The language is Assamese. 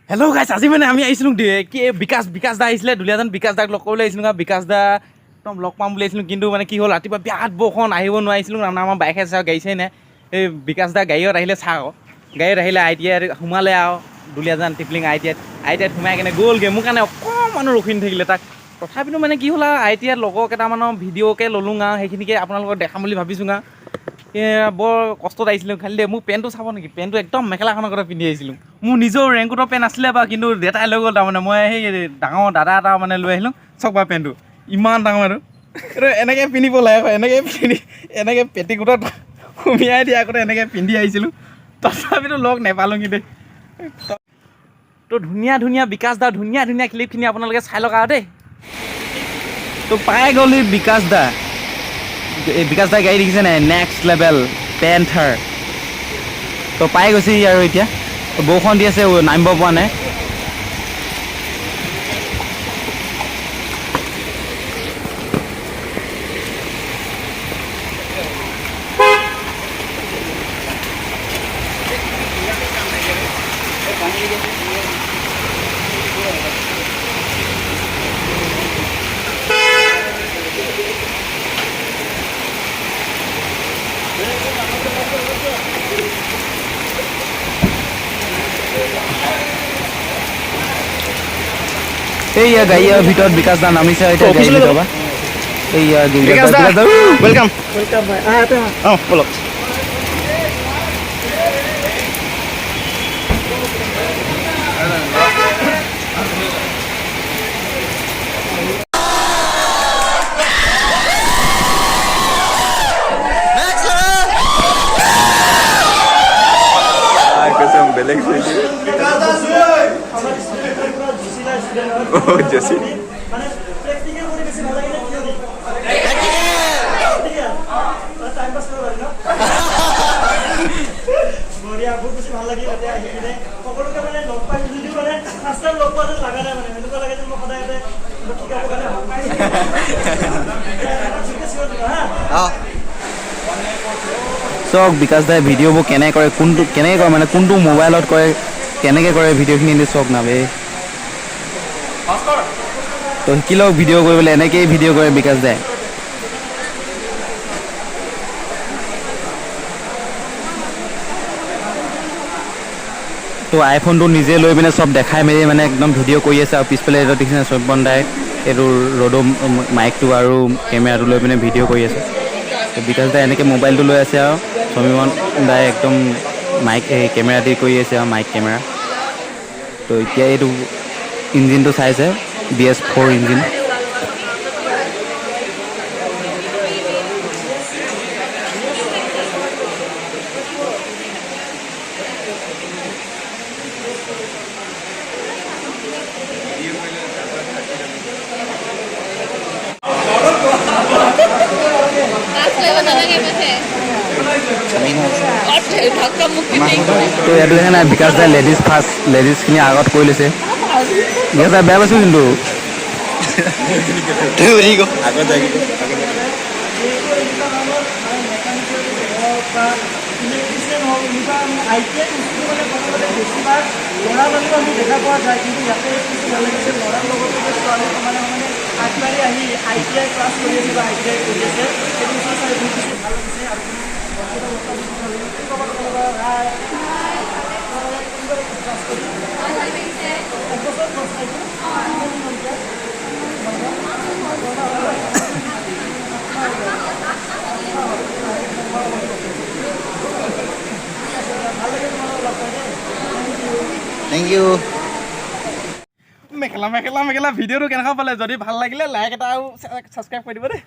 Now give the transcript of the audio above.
হেল্ল' গাইছ, আজি মানে আমি আহিছিলোঁ কি বিকাশ দা আহিছিলে, দুলীয়াজান বিকাশ দাক লগ কৰিবলৈ আহিছিলোঁ। বিকাশ দা একদম লগ পাম বুলি আহিছিলোঁ, কিন্তু মানে কি হ'ল ৰাতিপুৱা বিৰাট বৰষুণ, আহিব নোৱাৰিছিলোঁ। আমাৰ বাইক আছে আৰু গাড়ী চাই নাই। এই বিকাশ দা গাড়ীত আহিলে চা আকৌ, গাড়ীত আহিলে ITI সোমালে আৰু দুলীয়াজান টিপলিং ITI সোমাই কেনে গ'লগৈ। মোৰ কাৰণে অকণমানো ৰখি নাথাকিলে তাক। তথাপিতো মানে কি হ'ল আৰু ITI লগৰ কেইটামানৰ ভিডিঅ'কে ল'লোঁ আৰু সেইখিনিকে আপোনালোকক দেখাম বুলি ভাবিছোঁ আৰু বৰ কষ্টত আহিছিলোঁ। খালি দেই মোৰ পেণ্টটো চাব নেকি, পেণ্টটো একদম মেখেলাখনৰ কথা পিন্ধি আহিছিলোঁ। মোৰ নিজৰ ৰেংকোটৰ পেণ্ট আছিলে বাৰু, কিন্তু দেউতাই লৈ গ'ল। তাৰমানে মই সেই ডাঙৰ দাদা এটা মানে লৈ আহিলোঁ। চাওক বাৰু পেণ্টটো ইমান ডাঙৰ, এইটো এনেকৈ পিন্ধিব লাগে আকৌ, এনেকৈ পেটিকোটত সুমিয়াই দিয়া আগতে এনেকৈ পিন্ধি আহিছিলোঁ। তথাপিতো লগ নেপালোঁ কিন্তু তো ধুনীয়া বিকাশ দা ধুনীয়া ক্লিপখিনি আপোনালোকে চাই লওক আৰু দেই। তো পাই গ'লি বিকাশ দা, এই বিকাশ দা গাড়ী দেখিছে নাই, নেক্সট লেভেল পেন্থাৰ। তো পাই গৈছে আৰু এতিয়া বৰষুণ দি আছে, নামিব পৰা নাই। এইয়া গাড়ীৰ ভিতৰত বিকাশ দা নামিছে এতিয়া গাড়ীৰ ভিতৰৰ পৰা। এইয়া বিকাশ দা ৱেলকাম ভাই, অঁ বলক। कसम बेलेग से ओ जैसी চাওক বিকাশ দাই ভিডিঅ'বোৰ কেনেকৈ কৰে, কেনেকৈ কৰে মানে কোনটো মোবাইলত কৰে, কেনেকৈ কৰে ভিডিঅ'খিনি এনে চাওক না বে। তো শিকি লওক ভিডিঅ' কৰিবলৈ, এনেকৈয়ে ভিডিঅ' কৰে বিকাশ দাই। তো আইফোনটো নিজে লৈ পিনে চব দেখাই মেলি মানে একদম ভিডিঅ' কৰি আছে। আৰু পিছফালে এইটো দেখিছে চব্বন দাই এইটো ৰ'দৰ মাইকটো আৰু কেমেৰাটো লৈ পিনে ভিডিঅ' কৰি আছে। বিকাশ দাই এনেকৈ মোবাইলটো লৈ আছে আৰু সমীৰণ দাই একদম মাইক এই কেমেৰা দি কৰি আছে আৰু মাইক কেমেৰা। তো এতিয়া এইটো ইঞ্জিনটো চাইছে, BS4 ইঞ্জিন। তো ইয়াত দেখা নাই বিকাশ দাই লেডিজ ফাৰ্ষ্ট, লেডিজখিনি আগত কৰি লৈছে। বিকাশ দাই বেয়া পাইছোঁ কিন্তু দেখা পোৱা যায়, কিন্তু ইয়াতে ভাল লাগিছে ল'ৰাৰ লগতে ছোৱালী সমানে আগবাঢ়ি আহি ITI ক্লাছ কৰি আছে বা ITI কৰি আছে, সেইটো বস্তু চাই বহুত বেছি ভাল লাগিছে। Thank U. মেখেলা ভিডিঅ'টো কেনেকুৱা পালে? যদি ভাল লাগিলে লাইক এটা আৰু ছাবস্ক্ৰাইব কৰি দিব দেই।